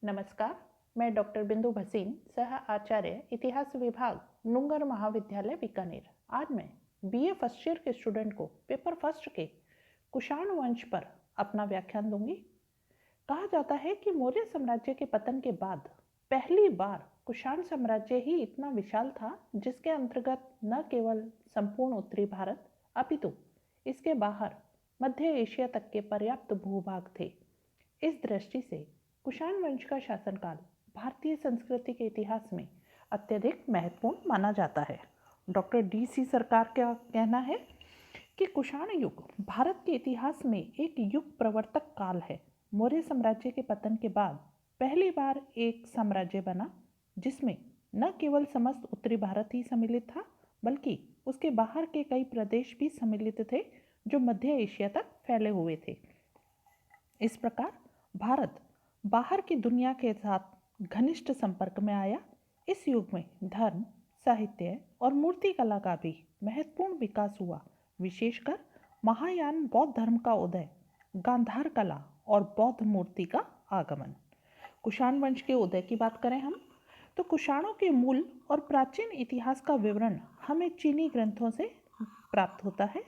नमस्कार, मैं डॉक्टर बिंदु भसीन, सह आचार्य इतिहास विभाग, नुंगर महाविद्यालय बीकानेर। आज मैं बीए फर्स्ट ईयर के स्टूडेंट को पेपर फर्स्ट के कुषाण वंश पर अपना व्याख्यान दूंगी। कहा जाता है कि मौर्य साम्राज्य के पतन के बाद पहली बार कुषाण साम्राज्य ही इतना विशाल था जिसके अंतर्गत न केवल संपूर्ण उत्तरी भारत अपितु इसके बाहर मध्य एशिया तक के पर्याप्त भूभाग थे। इस दृष्टि से कुषाण वंश का शासनकाल भारतीय संस्कृति के इतिहास में अत्यधिक महत्वपूर्ण माना जाता है। Doctor DC. सरकार का कहना है कि कुषाण युग भारत के इतिहास में एक युग प्रवर्तक काल है। मौर्य साम्राज्य के पतन के बाद पहली बार एक साम्राज्य बना जिसमें न केवल समस्त उत्तरी भारत ही सम्मिलित था बल्कि उसके बाहर के कई प्रदेश भी सम्मिलित थे जो मध्य एशिया तक फैले हुए थे। इस प्रकार भारत बाहर की दुनिया के साथ घनिष्ठ संपर्क में आया। इस युग में धर्म, साहित्य और मूर्ति कला का भी महत्वपूर्ण विकास हुआ। विशेषकर महायान बौद्ध धर्म का उदय, गांधार कला और बौद्ध मूर्ति का आगमन। कुषाण वंश के उदय की बात करें हम तो कुषाणों के मूल और प्राचीन इतिहास का विवरण हमें चीनी ग्रंथों से प्राप्त होता है।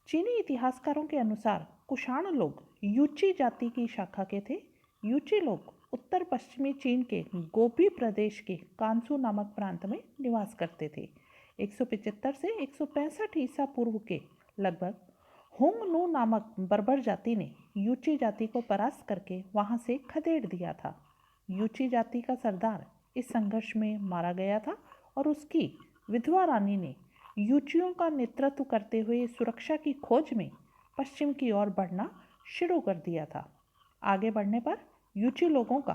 चीनी इतिहासकारों के अनुसार कुषाण लोग यूची जाति की शाखा के थे। यूची लोग उत्तर पश्चिमी चीन के गोबी प्रदेश के कांसू नामक प्रांत में निवास करते थे। 175 से 165 ईसा पूर्व के लगभग होंग नु नामक बर्बर जाति ने यूची जाति को परास्त करके वहां से खदेड़ दिया था। यूची जाति का सरदार इस संघर्ष में मारा गया था और उसकी विधवा रानी ने यूचियों का नेतृत्व करते हुए सुरक्षा की खोज में पश्चिम की ओर बढ़ना शुरू कर दिया था। आगे बढ़ने पर यूची लोगों का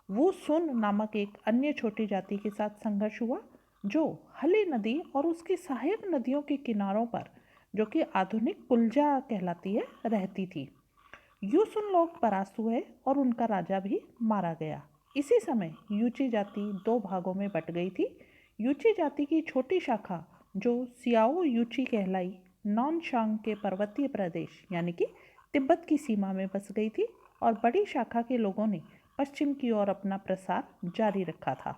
वू सुन नामक एक अन्य छोटी जाति के साथ संघर्ष हुआ जो हली नदी और उसकी सहायक नदियों के किनारों पर, जो कि आधुनिक कुल्जा कहलाती है, रहती थी। यूसुन लोग परास्त हुए और उनका राजा भी मारा गया। इसी समय यूची जाति दो भागों में बट गई थी। यूची जाति की छोटी शाखा जो सियाओ यूची कहलाई नॉनशांग के पर्वतीय प्रदेश यानी कि तिब्बत की सीमा में बस गई थी और बड़ी शाखा के लोगों ने पश्चिम की ओर अपना प्रसार जारी रखा था।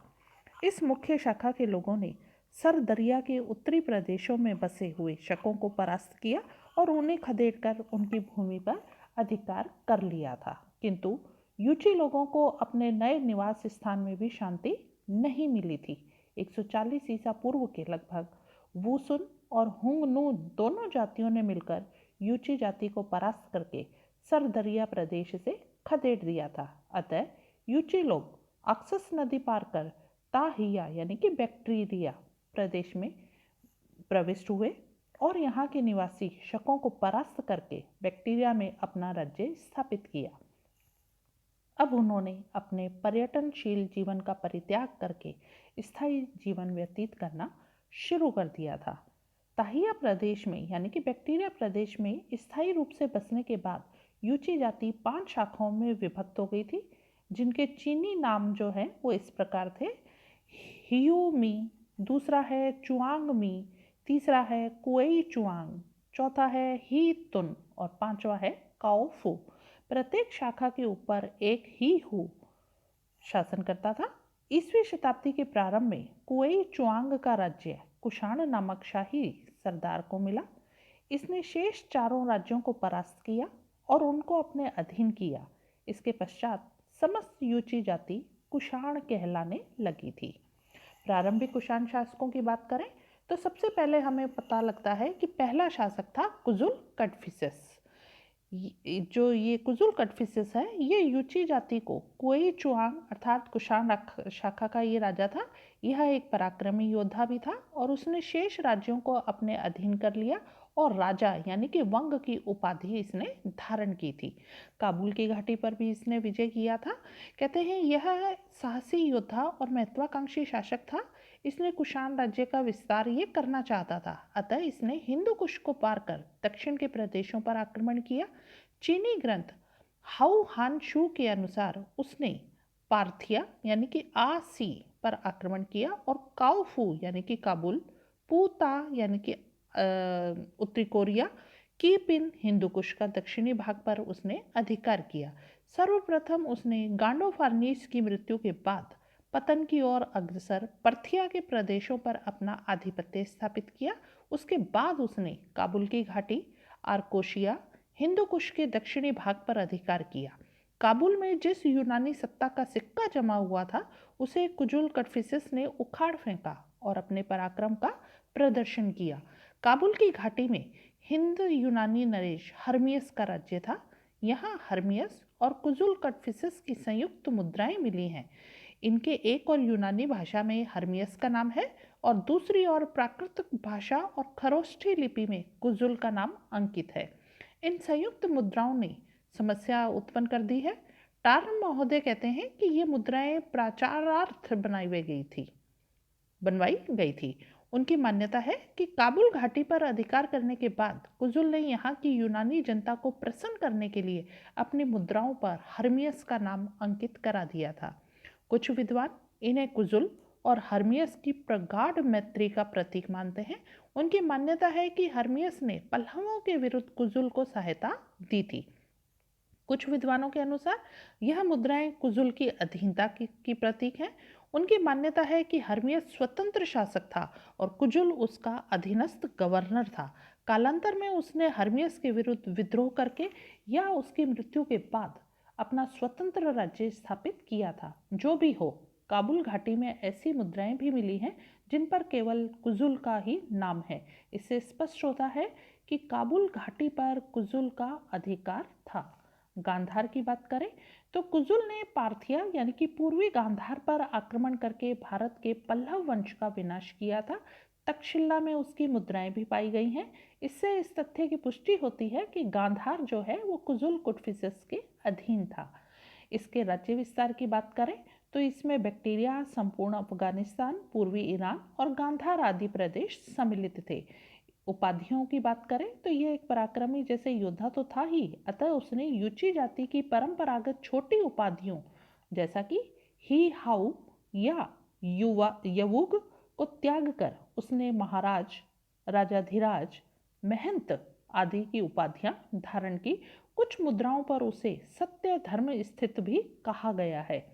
इस मुख्य शाखा के लोगों ने सर दरिया के उत्तरी प्रदेशों में बसे हुए शकों को परास्त किया और उन्हें खदेड़कर उनकी भूमि पर अधिकार कर लिया था। किंतु यूची लोगों को अपने नए निवास स्थान में भी शांति नहीं मिली थी। 140 ईसा पूर्व के लगभग वूसुन और हुंगनू दोनों जातियों ने मिलकर यूची जाति को परास्त करके सर दरिया प्रदेश से खदेड़ दिया था। अतः यूची लोग अक्सस नदी पार कर ताहिया यानी कि बैक्ट्रीरिया प्रदेश में प्रविष्ट हुए और यहाँ के निवासी शकों को परास्त करके बैक्टीरिया में अपना राज्य स्थापित किया। अब उन्होंने अपने पर्यटनशील जीवन का परित्याग करके स्थायी जीवन व्यतीत करना शुरू कर दिया था। ताहिया प्रदेश में यानी कि बैक्टीरिया प्रदेश में स्थायी रूप से बसने के बाद यूची जाति 5 शाखाओं में विभक्त हो गई थी, जिनके चीनी नाम जो है वो इस प्रकार थे: हियूमी, दूसरा है चुआंगमी, तीसरा है कुएई चुआंग, चौथा है ही तुन और पांचवा है काओफू। प्रत्येक शाखा के ऊपर एक ही हु शासन करता था। 20वीं शताब्दी के प्रारंभ में कुएई चुआंग का राज्य कुषाण नामक शाही सरदार को मिला। इसने शेष चारों राज्यों को परास्त किया और उनको अपने अधीन किया। इसके पश्चात समस्त यूची जाति कुषाण कहलाने लगी थी। प्रारंभिक कुषाण शासकों की बात करें तो सबसे पहले हमें पता लगता है कि पहला शासक था कुजुल कडफिसेस। जो ये कुजुल कडफिसेस है ये यूची जाति को कुएई चुआंग अर्थात कुषाण शाखा का ये राजा था। यह एक पराक्रमी योद्धा भी था और उसने शेष राज्यों को अपने अधीन कर लिया और राजा यानी कि वंग की उपाधि इसने धारण की थी। काबुल की घाटी पर भी इसने विजय किया था। कहते हैं यह साहसी योद्धा और महत्वाकांक्षी शासक था। इसने कुषाण राज्य का विस्तार ये करना चाहता था, अतः इसने हिंदू कुश को पार कर दक्षिण के प्रदेशों पर आक्रमण किया। चीनी ग्रंथ हाउ हान शू के अनुसार उसने पार्थिया यानी कि आसी पर आक्रमण किया और काओफू यानी कि काबुल, पूता यानी कि उत्तरी कोरिया, कीपिन हिंदू कुश का दक्षिणी भाग पर उसने अधिकार किया। सर्वप्रथम उसने गांडो फार्नीस की मृत्यु के बाद पतन की ओर अग्रसर पर्थिया के प्रदेशों पर अपना आधिपत्य स्थापित किया। उसके बाद उसने काबुल की घाटी, आर्कोशिया, हिंदू कुश के दक्षिणी भाग पर अधिकार किया। काबुल में जिस यूनानी सत्ता का सिक्का जमा हुआ था उसे कुजुल कटफिसिस ने उखाड़ फेंका और अपने पराक्रम का प्रदर्शन किया। काबुल की घाटी में हिंद यूनानी नरेश हर्मियस का राज्य था। यहाँ हर्मियस और कुजुल कटफिसिस की संयुक्त मुद्राएं मिली हैं। इनके एक और यूनानी भाषा में हर्मियस का नाम है और दूसरी ओर प्राकृतिक भाषा और खरोष्ठी लिपि में कुजुल का नाम अंकित है। इन संयुक्त मुद्राओं ने समस्या उत्पन्न कर दी है। टार्न महोदय कहते हैं कि ये मुद्राएं प्राचारार्थ बनवाई गई थी। उनकी मान्यता है कि काबुल घाटी पर अधिकार करने के बाद कुजुल ने यहाँ की यूनानी जनता को प्रसन्न करने के लिए अपनी मुद्राओं पर हर्मियस का नाम अंकित करा दिया था। कुछ विद्वान इन्हें कुजुल और हर्मियस की प्रगाढ़ मैत्री का प्रतीक मानते हैं। उनकी मान्यता है कि हर्मियस ने पल्लवों के विरुद्ध कुजुल को सहायता दी थी। कुछ विद्वानों के अनुसार यह मुद्राएं कुजुल की अधीनता की प्रतीक हैं। उनकी मान्यता है कि हर्मियस स्वतंत्र शासक था और कुजुल उसका अधीनस्थ गवर्नर था। कालांतर में उसने हर्मियस के विरुद्ध विद्रोह करके या उसकी मृत्यु के बाद अपना स्वतंत्र राज्य स्थापित किया था। जो भी हो, काबुल घाटी में ऐसी मुद्राएं भी मिली हैं जिन पर केवल कुजुल का ही नाम है। इससे स्पष्ट होता है कि काबुल घाटी पर कुजुल का अधिकार था। गांधार की बात करें तो कुजुल ने पार्थिया यानी कि पूर्वी गांधार पर आक्रमण करके भारत के पल्लव वंश का विनाश किया था। तक्षशिला में उसकी मुद्राएं भी पाई गई हैं। इससे इस तथ्य की पुष्टि होती है कि गांधार जो है वो कुजुल कुटफिसिस के अधीन था। इसके राज्य विस्तार की बात करें तो इसमें बैक्टीरिया, संपूर्ण अफगानिस्तान, पूर्वी ईरान और गांधार आदि प्रदेश सम्मिलित थे। उपाधियों की बात करें तो यह एक पराक्रमी जैसे योद्धा तो था ही, अतः उसने यूची जाति की परंपरागत छोटी उपाधियों जैसा कि ही हाउ या यवुग को त्याग कर उसने महाराज, राजाधिराज, महंत आदि की उपाधियां धारण की। कुछ मुद्राओं पर उसे सत्य धर्म स्थित भी कहा गया है।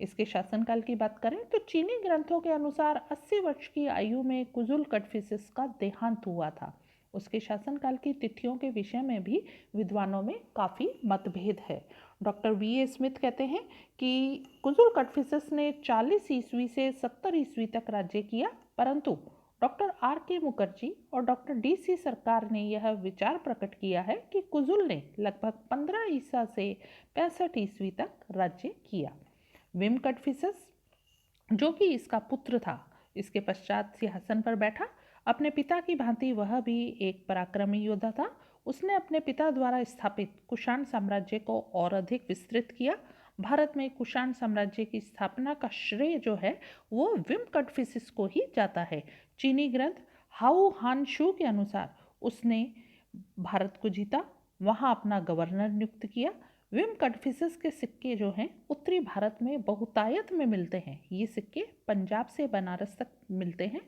इसके शासनकाल की बात करें तो चीनी ग्रंथों के अनुसार 80 वर्ष की आयु में कुजुल कटफिसिस का देहांत हुआ था। उसके शासनकाल की तिथियों के विषय में भी विद्वानों में काफ़ी मतभेद है। डॉक्टर वी ए स्मिथ कहते हैं कि कुजुल कटफिसिस ने 40 ईस्वी से 70 ईस्वी तक राज्य किया, परंतु डॉक्टर आर के मुखर्जी और डॉक्टर डी सी सरकार ने यह विचार प्रकट किया है कि कुजुल ने लगभग 15 ईसा से 65 ईस्वी तक राज्य किया। विम कटफिसिस जो कि इसका पुत्र था, इसके पश्चात सिंहासन पर बैठा। अपने पिता की भांति वह भी एक पराक्रमी योद्धा था। उसने अपने पिता द्वारा स्थापित कुषाण साम्राज्य को और अधिक विस्तृत किया। भारत में कुषाण साम्राज्य की स्थापना का श्रेय जो है वो विम कटफिसिस को ही जाता है। चीनी ग्रंथ हाउ हान शू के अनुसार उसने भारत को जीता, वहाँ अपना गवर्नर नियुक्त किया। विम कटफिसिस के सिक्के जो हैं उत्तरी भारत में बहुतायत में मिलते हैं। ये सिक्के पंजाब से बनारस तक मिलते हैं।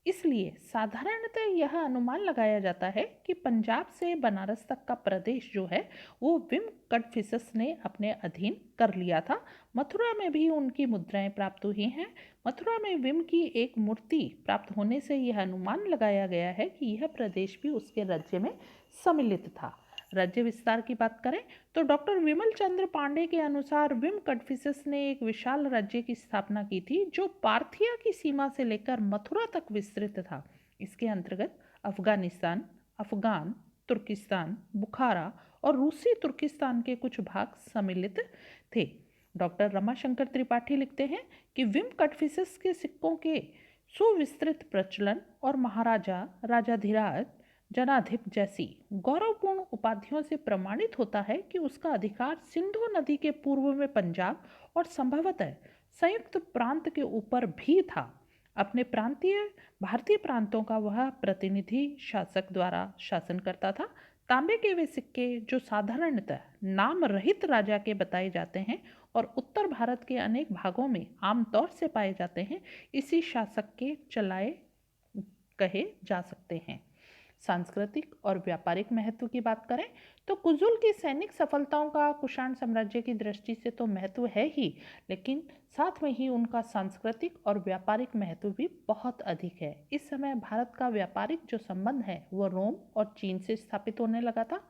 इसलिए साधारणतः यह अनुमान लगाया जाता है कि पंजाब से बनारस तक का प्रदेश जो है वो विम कटफिसिस ने अपने अधीन कर लिया था। मथुरा में भी उनकी मुद्राएं प्राप्त हुई हैं। मथुरा में विम की एक मूर्ति प्राप्त होने से यह अनुमान लगाया गया है कि यह प्रदेश भी उसके राज्य में सम्मिलित था। राज्य विस्तार की बात करें तो डॉक्टर विमल चंद्र पांडे के अनुसार विम कटफिसिस ने एक विशाल राज्य की स्थापना की थी जो पार्थिया की सीमा से लेकर मथुरा तक विस्तृत था। इसके अंतर्गत अफगानिस्तान, अफगान, तुर्किस्तान, बुखारा और रूसी तुर्किस्तान के कुछ भाग सम्मिलित थे। डॉक्टर रमाशंकर त्रिपाठी लिखते हैं कि विम कटफिसिस के सिक्कों के सुविस्तृत प्रचलन और महाराजा, राजाधिराज, जनाधिप जैसी गौरवपूर्ण उपाधियों से प्रमाणित होता है कि उसका अधिकार सिंधु नदी के पूर्व में पंजाब और संभवतः संयुक्त प्रांत के ऊपर भी था। अपने भारतीय प्रांतों का वह प्रतिनिधि शासक द्वारा शासन करता था। तांबे के वे सिक्के जो साधारणतः नाम रहित राजा के बताए जाते हैं और उत्तर भारत के अनेक भागों में आमतौर से पाए जाते हैं, इसी शासक के चलाए कहे जा सकते हैं। सांस्कृतिक और व्यापारिक महत्व की बात करें तो कुजुल की सैनिक सफलताओं का कुषाण साम्राज्य की दृष्टि से तो महत्व है ही, लेकिन साथ में ही उनका सांस्कृतिक और व्यापारिक महत्व भी बहुत अधिक है। इस समय भारत का व्यापारिक जो संबंध है वो रोम और चीन से स्थापित होने लगा था।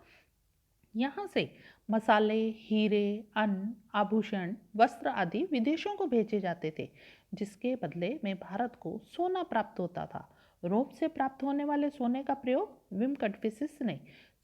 यहाँ से मसाले, हीरे, अन्न, आभूषण, वस्त्र आदि विदेशों को भेजे जाते थे, जिसके बदले में भारत को सोना प्राप्त होता था। रोम से प्राप्त होने वाले सोने का प्रयोग विम कटफिसिस ने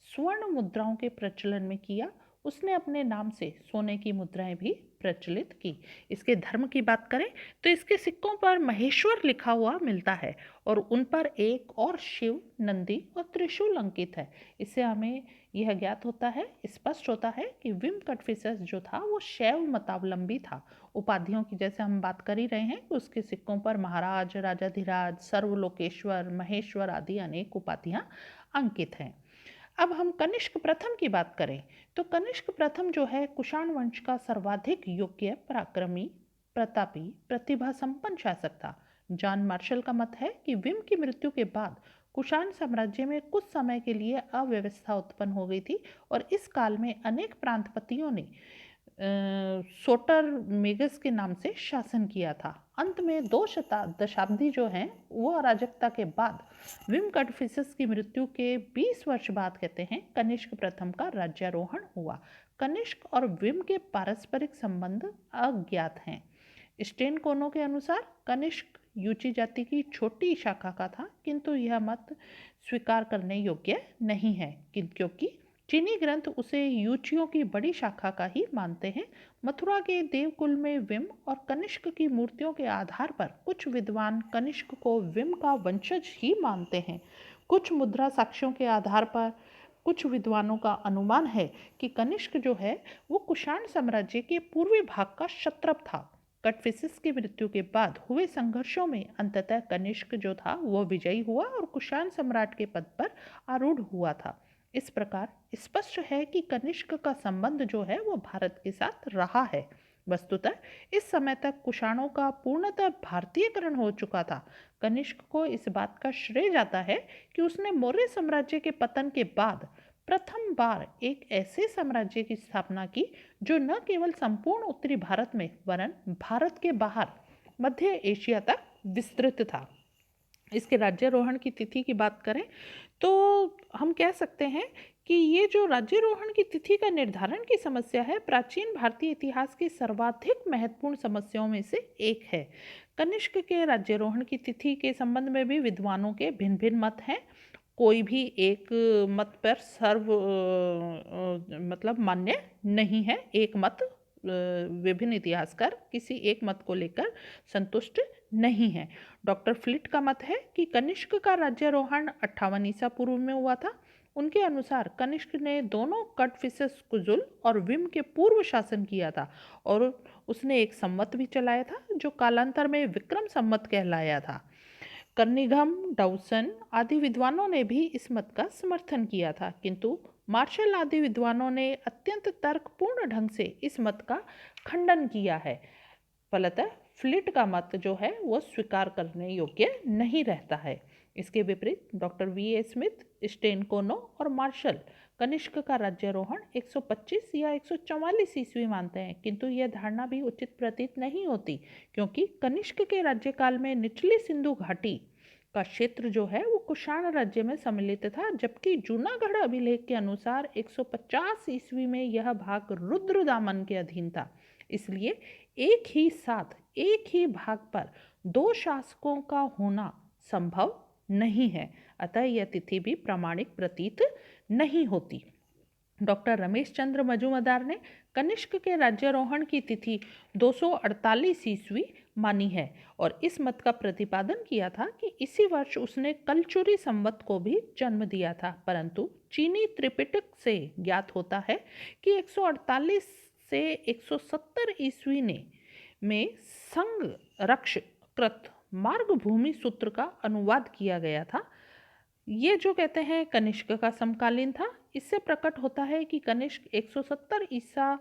स्वर्ण मुद्राओं के प्रचलन में किया। उसने अपने नाम से सोने की मुद्राएं भी प्रचलित की। इसके धर्म की बात करें तो इसके सिक्कों पर महेश्वर लिखा हुआ मिलता है और उन पर एक और शिव, नंदी और त्रिशूल अंकित है। इससे हमें यह ज्ञात होता है, स्पष्ट होता है कि विम कटफिसस जो था वो शैव मतावलंबी था। उपाधियों की जैसे हम बात कर ही रहे हैं, उसके सिक्कों पर महाराज, राजाधिराज, सर्वलोकेश्वर, महेश्वर आदि अनेक उपाधियां अंकित हैं। अब हम कनिष्क प्रथम की बात करें तो कनिष्क प्रथम जो है कुषाण वंश का सर्वाधिक योग्य, पराक्रमी, प्रतापी, प्रतिभा संपन्न शासक था। जॉन मार्शल का मत है कि विम की मृत्यु के बाद कुषाण साम्राज्य में कुछ समय के लिए अव्यवस्था उत्पन्न हो गई थी और इस काल में अनेक प्रांतपतियों ने सोटर मेगस के नाम से शासन किया था। अंत में दो दशाब्दी जो हैं वो अराजकता के बाद विम कटफिसस की मृत्यु के 20 वर्ष बाद कहते हैं कनिष्क प्रथम का राज्यारोहण हुआ। कनिष्क और विम के पारस्परिक संबंध अज्ञात हैं। स्टेन कोनो के अनुसार कनिष्क यूची जाति की छोटी शाखा का था, किंतु यह मत स्वीकार करने योग्य नहीं है क्योंकि चीनी ग्रंथ उसे यूचियों की बड़ी शाखा का ही मानते हैं। मथुरा के देवकुल में विम और कनिष्क की मूर्तियों के आधार पर कुछ विद्वान कनिष्क को विम का वंशज ही मानते हैं। कुछ मुद्रा साक्ष्यों के आधार पर कुछ विद्वानों का अनुमान है कि कनिष्क जो है वो कुषाण साम्राज्य के पूर्वी भाग का क्षत्रप था। कटफिसिस की मृत्यु के बाद हुए संघर्षों में अंततः कनिष्क जो था वो विजयी हुआ और कुषाण सम्राट के पद पर आरूढ़ हुआ था। इस प्रकार स्पष्ट है कि कनिष्क का संबंध जो है वो भारत के साथ रहा है। वस्तुतः इस समय तक कुषाणों का पूर्णतः भारतीयकरण हो चुका था। कनिष्क को इस बात का श्रेय जाता है कि उसने मौर्य साम्राज्य के पतन के बाद प्रथम बार एक ऐसे साम्राज्य की स्थापना की जो न केवल संपूर्ण उत्तरी भारत में वरन भारत के बाहर मध्य एशिया तक विस्तृत था। इसके राज्यारोहण की तिथि की बात करें तो हम कह सकते हैं कि ये जो राज्यारोहण की तिथि का निर्धारण की समस्या है प्राचीन भारतीय इतिहास की सर्वाधिक महत्वपूर्ण समस्याओं में से एक है। कनिष्क के राज्यारोहण की तिथि के संबंध में भी विद्वानों के भिन्न भिन्न मत हैं। कोई भी एक मत पर मतलब मान्य नहीं है। एक मत विभिन्न इतिहासकार किसी एक मत को लेकर संतुष्ट नहीं है। डॉक्टर फ्लिट का मत है कि कनिष्क का राज्यारोहण 58 ईसा पूर्व में हुआ था। उनके अनुसार कनिष्क ने दोनों कटफिसस, कुजुल और विम के पूर्व शासन किया था और उसने एक संवत भी चलाया था जो कालांतर में विक्रम संवत कहलाया था। कर्निघम, डाउसन आदि विद्वानों ने भी इस मत का समर्थन किया था, किंतु मार्शल आदि विद्वानों ने अत्यंत तर्कपूर्ण ढंग से इस मत का खंडन किया है। फलतः फ्लिट का मत जो है वो स्वीकार करने योग्य नहीं रहता है। इसके विपरीत डॉक्टर वी.ए. स्मिथ, स्टेन कोनो और मार्शल कनिष्क का राज्यारोहण 125 या 144 ईस्वी मानते हैं, किंतु यह धारणा भी उचित प्रतीत नहीं होती क्योंकि कनिष्क के राज्यकाल में निचली सिंधु घाटी का क्षेत्र जो है वो कुषाण राज्य में सम्मिलित था, जबकि जूनागढ़ अभिलेख के अनुसार 150 ईस्वी में यह भाग रुद्रदामन के अधीन था। इसलिए एक ही साथ एक ही भाग पर दो शासकों का होना संभव नहीं है, अतः यह तिथि भी प्रामाणिक प्रतीत नहीं होती। डॉक्टर रमेश चंद्र मजूमदार ने कनिष्क के राज्यारोहण की तिथि 248 ईस्वी मानी है और इस मत का प्रतिपादन किया था कि इसी वर्ष उसने कलचुरी संवत को भी जन्म दिया था, परंतु चीनी त्रिपिटक से ज्ञात होता है कि 148 से 170 ईस्वी में संग रक्ष कृत मार्ग भूमि सूत्र का अनुवाद किया गया था। ये जो कहते हैं कनिष्क का समकालीन था। इससे प्रकट होता है कि कनिष्क 170 ईसा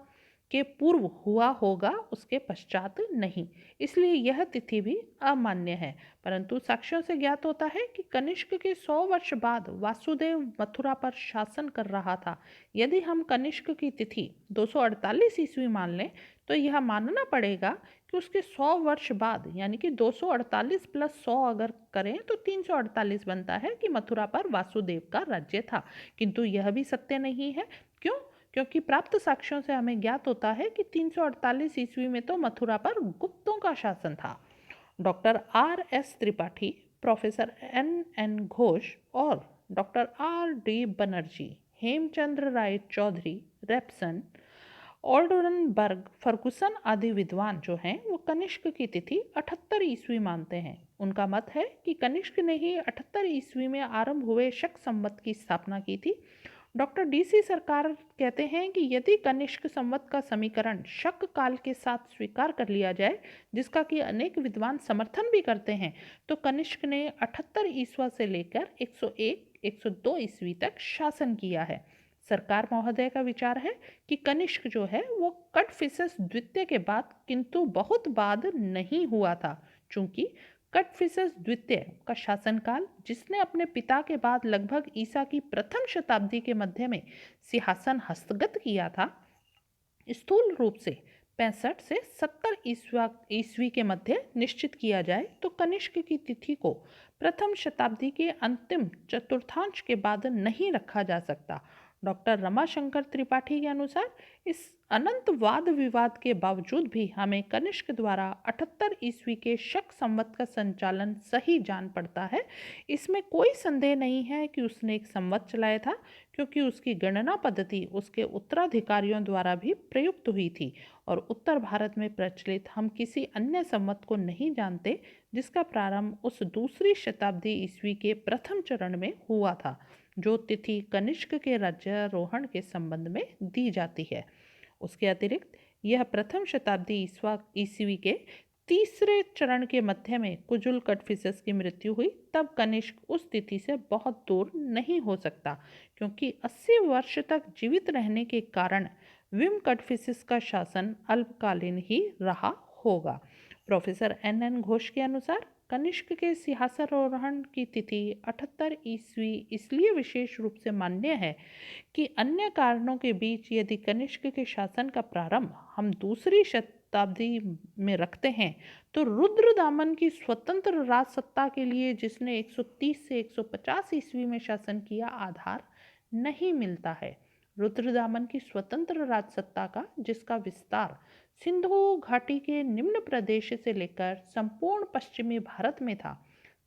के पूर्व हुआ होगा, उसके पश्चात नहीं। इसलिए यह तिथि भी अमान्य है। परंतु साक्ष्यों से ज्ञात होता है कि कनिष्क के 100 वर्ष बाद वासुदेव मथुरा पर शासन कर रहा था। यदि हम कनिष्क की तिथि 248 ईस्वी मान लें तो यह मानना पड़ेगा कि उसके 100 वर्ष बाद, यानी कि 248 प्लस 100 अगर करें तो 348 बनता है कि मथुरा पर वासुदेव का राज्य था। किंतु यह भी सत्य नहीं है। क्यों? क्योंकि प्राप्त साक्ष्यों से हमें ज्ञात होता है कि 348 ईस्वी में तो मथुरा पर गुप्तों का शासन था। Doctor R S Tripathi, professor N N Ghosh और doctor R D Banerjee, Hemchandra Ray Chaudhuri, Rapson, Oldenberg, Fergusson आदि विद्वान जो हैं वो कनिष्क की तिथि 78 ईस्वी मानते हैं। उनका मत है कि कनिष्क ने ही 78 ईस्वी में आरंभ हुए शक संवत की स्थापना की थी। डॉक्टर डीसी सरकार कहते हैं कि यदि कनिष्क संवत का समीकरण शक काल के साथ स्वीकार कर लिया जाए, जिसका कि अनेक विद्वान समर्थन भी करते हैं, तो कनिष्क ने 78 ईस्वा से लेकर 101-102 ईस्वी तक शासन किया है। सरकार महोदय का विचार है कि कनिष्क जो है वो कटफिसस द्वितीय के बाद किंतु बहुत बाद नहीं हुआ था, चूंकि कटफिसस द्वितीय का शासनकाल, जिसने अपने पिता के बाद लगभग ईसा की प्रथम शताब्दी के मध्य में सिंहासन हस्तगत किया था, स्थूल रूप से 65 से 70 ईस्वी के मध्य निश्चित किया जाए तो कनिष्क की तिथि को प्रथम शताब्दी के अंतिम चतुर्थांश के बाद नहीं रखा जा सकता। डॉक्टर रमाशंकर त्रिपाठी के अनुसार इस अनंत वाद विवाद के बावजूद भी हमें कनिष्क द्वारा 78 ईस्वी के शक संवत का संचालन सही जान पड़ता है। इसमें कोई संदेह नहीं है कि उसने एक संवत चलाया था, क्योंकि उसकी गणना पद्धति उसके उत्तराधिकारियों द्वारा भी प्रयुक्त हुई थी और उत्तर भारत में प्रचलित हम किसी अन्य संवत को नहीं जानते जिसका प्रारंभ उस दूसरी शताब्दी ईस्वी के प्रथम चरण में हुआ था, जो तिथि कनिष्क के राज्यारोहण के संबंध में दी जाती है। उसके अतिरिक्त यह प्रथम शताब्दी ईस्वी के तीसरे चरण के मध्य में कुजुल कटफिसस की मृत्यु हुई, तब कनिष्क उस तिथि से बहुत दूर नहीं हो सकता, क्योंकि 80 वर्ष तक जीवित रहने के कारण विम कटफिसस का शासन अल्पकालीन ही रहा होगा। प्रोफेसर एन एन घोष के अनुसार कनिष्क के सिंहासनारोहण की तिथि 78 ईस्वी इसलिए विशेष रूप से मान्य है कि अन्य कारणों के बीच यदि कनिष्क के शासन का प्रारंभ हम दूसरी शताब्दी में रखते हैं तो रुद्रदामन की स्वतंत्र राज सत्ता के लिए, जिसने 130 से 150 ईस्वी में शासन किया, आधार नहीं मिलता है। रुद्रदामन की स्वतंत्र राज सत्ता का, जिसका विस्तार सिंधु घाटी के निम्न प्रदेश से लेकर संपूर्ण पश्चिमी भारत में था,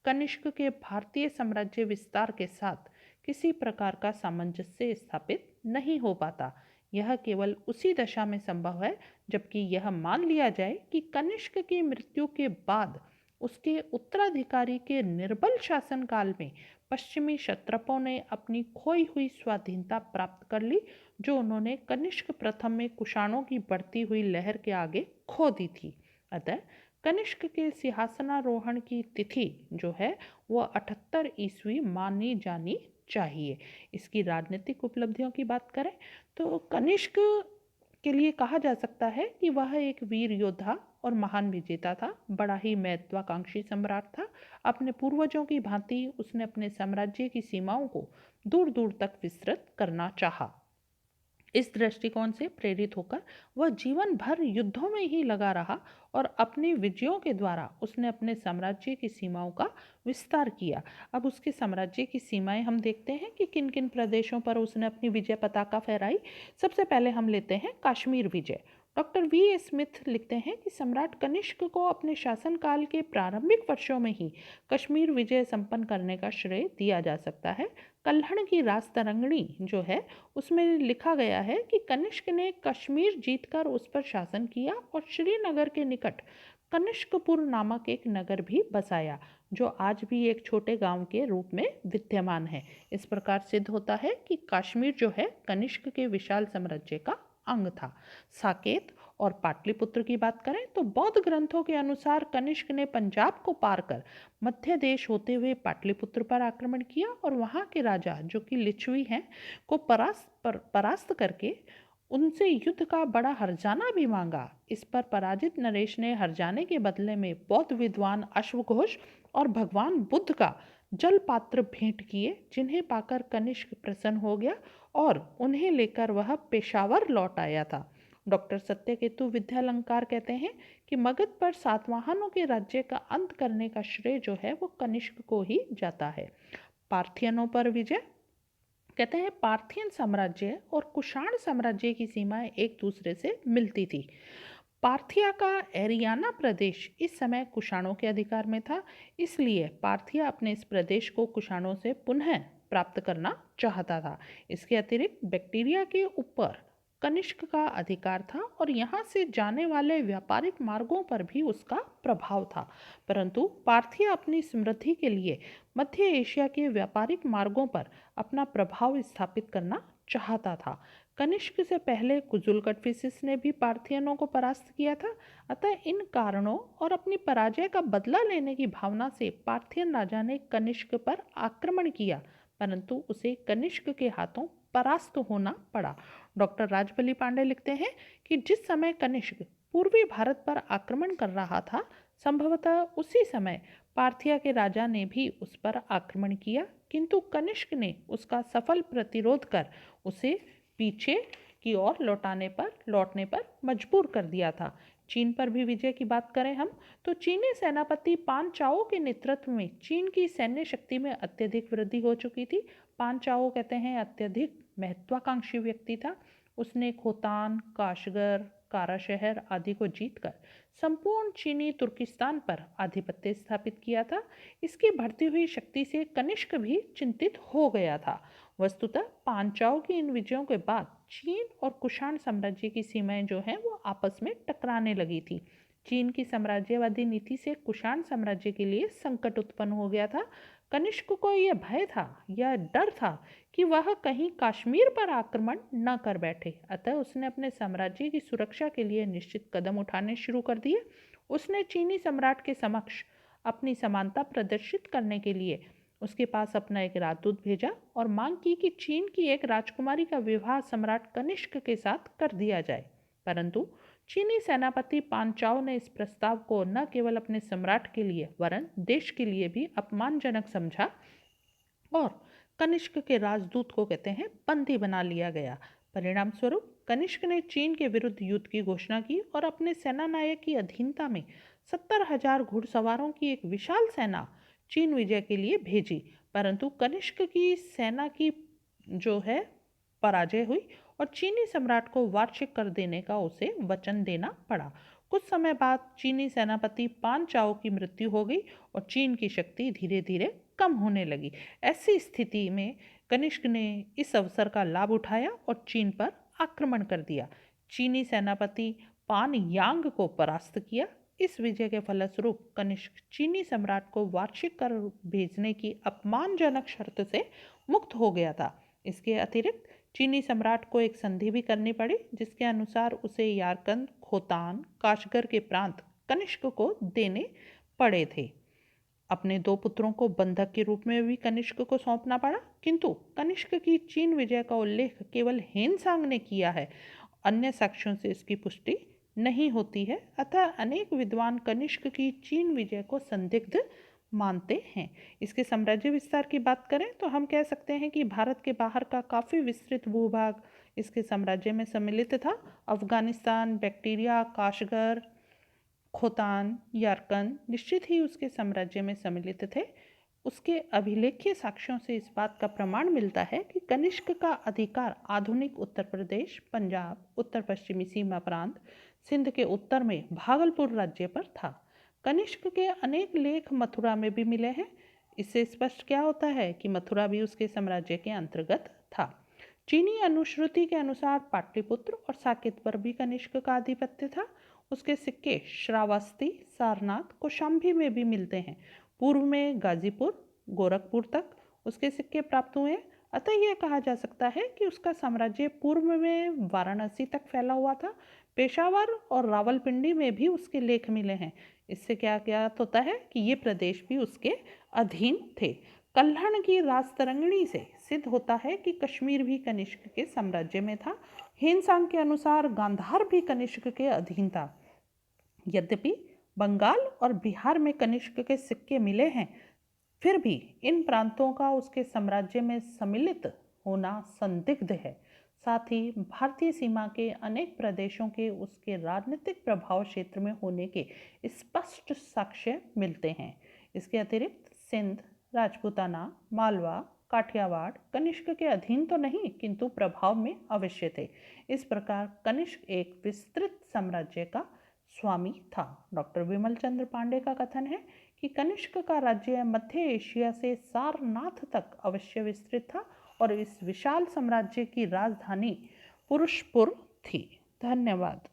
कनिष्क के भारतीय साम्राज्य विस्तार के साथ किसी प्रकार का सामंजस्य स्थापित नहीं हो पाता। यह केवल उसी दशा में संभव है जबकि यह मान लिया जाए कि कनिष्क की मृत्यु के बाद उसके उत्तराधिकारी के निर्बल शासनकाल में पश्चिमी क्षत्रपों ने अपनी खोई हुई स्वाधीनता प्राप्त कर ली, जो उन्होंने कनिष्क प्रथम में कुषाणों की बढ़ती हुई लहर के आगे खो दी थी। अतः कनिष्क के सिंहासनारोहण की तिथि जो है वह 78 ईस्वी मानी जानी चाहिए। इसकी राजनीतिक उपलब्धियों की बात करें तो कनिष्क के लिए कहा जा सकता है कि वह एक वीर योद्धा और महान विजेता था, बड़ा ही महत्वाकांक्षी सम्राट था। अपने पूर्वजों की भांति उसने अपने साम्राज्य की सीमाओं को दूर दूर तक विस्तृत करना चाहा। इस दृष्टिकोण से प्रेरित होकर वह जीवन भर युद्धों में ही लगा रहा और अपनी विजयों के द्वारा उसने अपने साम्राज्य की सीमाओं का विस्तार किया। अब उसके साम्राज्य की सीमाएं हम देखते हैं कि किन किन प्रदेशों पर उसने अपनी विजय पताका फहराई। सबसे पहले हम लेते हैं कश्मीर विजय। डॉक्टर वी एस स्मिथ लिखते हैं कि सम्राट कनिष्क को अपने शासनकाल के प्रारंभिक वर्षों में ही कश्मीर विजय संपन्न करने का श्रेय दिया जा सकता है। कल्हड़ की राजतरंगिणी जो है उसमें लिखा गया है कि कनिष्क ने कश्मीर जीतकर उस पर शासन किया और श्रीनगर के निकट कनिष्कपुर नामक एक नगर भी बसाया, जो आज भी एक छोटे गांव के रूप में विद्यमान है। इस प्रकार सिद्ध होता है कि कश्मीर जो है कनिष्क के विशाल साम्राज्य का अंग था। साकेत और पाटलिपुत्र की बात करें तो बौद्ध ग्रंथों के अनुसार कनिष्क ने पंजाब को पार कर मध्य देश होते हुए पाटलिपुत्र पर आक्रमण किया और वहां के राजा जो कि लिच्छवी हैं को परास्त करके उनसे युद्ध का बड़ा हर्जाना भी मांगा। इस पर पराजित नरेश ने हर्जाने के बदले में बौद्ध विद्वान अश्वघोष और भगवान बुद्ध का जल पात्र भेंट किए, जिन्हें पाकर कनिष्क प्रसन्न हो गया और उन्हें लेकर वह पेशावर लौट आया था। डॉक्टर सत्यकेतु विद्यालंकार कहते हैं कि मगध पर सातवाहनों के राज्य का अंत करने का श्रेय जो है वो कनिष्क को ही जाता है। पार्थियनों पर विजय कहते हैं पार्थियन साम्राज्य और कुषाण साम्राज्य की सीमाएं एक दूसरे से मिलती थी। पार्थिया का एरियाना प्रदेश इस समय कुषाणों के अधिकार में था, इसलिए पार्थिया अपने इस प्रदेश को कुषाणों से पुनः प्राप्त करना चाहता था। इसके अतिरिक्त बैक्टीरिया के ऊपर कनिष्क का अधिकार था और यहाँ से जाने वाले व्यापारिक मार्गों पर भी उसका प्रभाव था। परंतु पार्थिया अपनी समृद्धि के लिए मध्य एशिया के व्यापारिक मार्गों पर अपना प्रभाव स्थापित करना चाहता था। कनिष्क से पहले कुजुल कटफिसिस ने भी पार्थियनों को परास्त किया था। अतः इन कारणों और अपनी पराजय का बदला लेने की भावना से पार्थियन राजा ने कनिष्क पर आक्रमण किया, परंतु उसे कनिष्क के हाथों परास्त होना पड़ा। डॉक्टर राजबली पांडे लिखते हैं कि जिस समय कनिष्क पूर्वी भारत पर आक्रमण कर रहा था, संभवतः उसी समय पार्थिया के राजा ने भी उस पर आक्रमण किया, किंतु कनिष्क ने उसका सफल प्रतिरोध कर उसे पीछे की ओर लौटने पर मजबूर कर दिया था। चीन पर भी विजय की बात करें हम, तो चीनी सेनापति पान चाओ के नेतृत्व में चीन की सैन्य शक्ति में अत्यधिक वृद्धि हो चुकी थी। पान चाओ कहते हैं अत्यधिक महत्वाकांक्षी व्यक्ति था। उसने खोतान, काशगर, कारा शहर आदि को जीतकर संपूर्ण चीनी तुर्किस्तान पर आधिपत्य स्थापित किया था। इसकी बढ़ती हुई शक्ति से कनिष्क भी चिंतित हो गया था। वस्तुतः पांचाओं की इन विजयों के बाद चीन और कुषाण साम्राज्य की सीमाएं जो हैं वो आपस में टकराने लगी थी। चीन की साम्राज्यवादी नीति से कुषाण साम्राज्य के लिए संकट उत्पन्न हो गया था। कनिष्क को यह भय था, यह डर था कि वह कहीं कश्मीर पर आक्रमण न कर बैठे। अतः उसने अपने साम्राज्य की सुरक्षा के लिए निश्चित कदम उठाने शुरू कर दिए। उसने चीनी सम्राट के समक्ष अपनी समानता प्रदर्शित करने के लिए उसके पास अपना एक राजदूत भेजा और मांग की कि चीन की एक राजकुमारी का विवाह सम्राट कनिष्क के साथ कर दिया जाए। परंतु चीनी सेनापति पांचाओ ने इस प्रस्ताव को न केवल अपने सम्राट के लिए वरन देश के लिए भी अपमानजनक समझा और कनिष्क के राजदूत को कहते हैं बंदी बना लिया गया। परिणाम स्वरूप कनिष्क ने चीन के विरुद्ध युद्ध की घोषणा की और अपने सेनानायक की अधीनता में 70,000 घुड़सवारों की एक विशाल सेना चीन विजय के लिए भेजी। परंतु कनिष्क की सेना की जो है पराजय हुई और चीनी सम्राट को वार्षिक कर देने का उसे वचन देना पड़ा। कुछ समय बाद चीनी सेनापति पान चाओ की मृत्यु हो गई और चीन की शक्ति धीरे धीरे कम होने लगी। ऐसी स्थिति में कनिष्क ने इस अवसर का लाभ उठाया और चीन पर आक्रमण कर दिया। चीनी सेनापति पान यांग को परास्त किया। इस विजय के फलस्वरूप कनिष्क चीनी सम्राट को वार्षिक कर भेजने की अपमानजनक शर्त से मुक्त हो गया था। इसके अतिरिक्त चीनी सम्राट को एक संधि भी करनी पड़ी, जिसके अनुसार उसे यारकंद, खोतान, काशगर के प्रांत कनिष्क को देने पड़े थे। अपने 2 पुत्रों को बंधक के रूप में भी कनिष्क को सौंपना पड़ा, किंतु कनिष्क की चीन विजय का उल्लेख केवल हेनसांग ने किया है, अन्य साक्ष्यों से इसकी पुष्टि नहीं होती है। अतः अनेक विद्वान कनिष्क की चीन विजय को संदिग्ध मानते हैं। इसके साम्राज्य विस्तार की बात करें तो हम कह सकते हैं कि भारत के बाहर का काफ़ी विस्तृत भूभाग इसके साम्राज्य में सम्मिलित था। अफगानिस्तान, बैक्टीरिया, काशगर, खोतान, यारकन निश्चित ही उसके साम्राज्य में सम्मिलित थे। उसके अभिलेखीय साक्ष्यों से इस बात का प्रमाण मिलता है कि कनिष्क का अधिकार आधुनिक उत्तर प्रदेश, पंजाब, उत्तर पश्चिमी सीमा प्रांत, सिंध के उत्तर में भागलपुर राज्य पर था। कनिष्क के अनेक लेख मथुरा में भी मिले हैं। इससे स्पष्ट क्या होता है कि मथुरा भी उसके साम्राज्य के अंतर्गत था। चीनी अनुश्रुति के अनुसार पाटलिपुत्र और साकेत पर भी कनिष्क का आधिपत्य था। उसके सिक्के श्रावस्ती, सारनाथ, कौशाम्बी में भी मिलते हैं। पूर्व में गाजीपुर, गोरखपुर तक उसके सिक्के प्राप्त हुए। अतः यह कहा जा सकता है कि उसका साम्राज्य पूर्व में वाराणसी तक फैला हुआ था। पेशावर और रावलपिंडी में भी उसके लेख मिले हैं। इससे क्या ज्ञात होता है कि ये प्रदेश भी उसके अधीन थे। कल्हण की राजतरंगिणी से सिद्ध होता है कि कश्मीर भी कनिष्क के साम्राज्य में था। हेनसांग के अनुसार गांधार भी कनिष्क के अधीन था। यद्यपि बंगाल और बिहार में कनिष्क के सिक्के मिले हैं, फिर भी इन प्रांतों का उसके साम्राज्य में सम्मिलित होना संदिग्ध है। साथ ही भारतीय सीमा के अनेक प्रदेशों के उसके राजनीतिक प्रभाव क्षेत्र में होने के स्पष्ट साक्ष्य मिलते हैं। इसके अतिरिक्त सिंध, राजपूताना, मालवा, काठियावाड़ कनिष्क के अधीन तो नहीं किंतु प्रभाव में अवश्य थे। इस प्रकार कनिष्क एक विस्तृत साम्राज्य का स्वामी था। डॉक्टर विमल चंद्र पांडे का कथन है कि कनिष्क का राज्य मध्य एशिया से सारनाथ तक अवश्य विस्तृत था और इस विशाल साम्राज्य की राजधानी पुरुषपुर थी। धन्यवाद।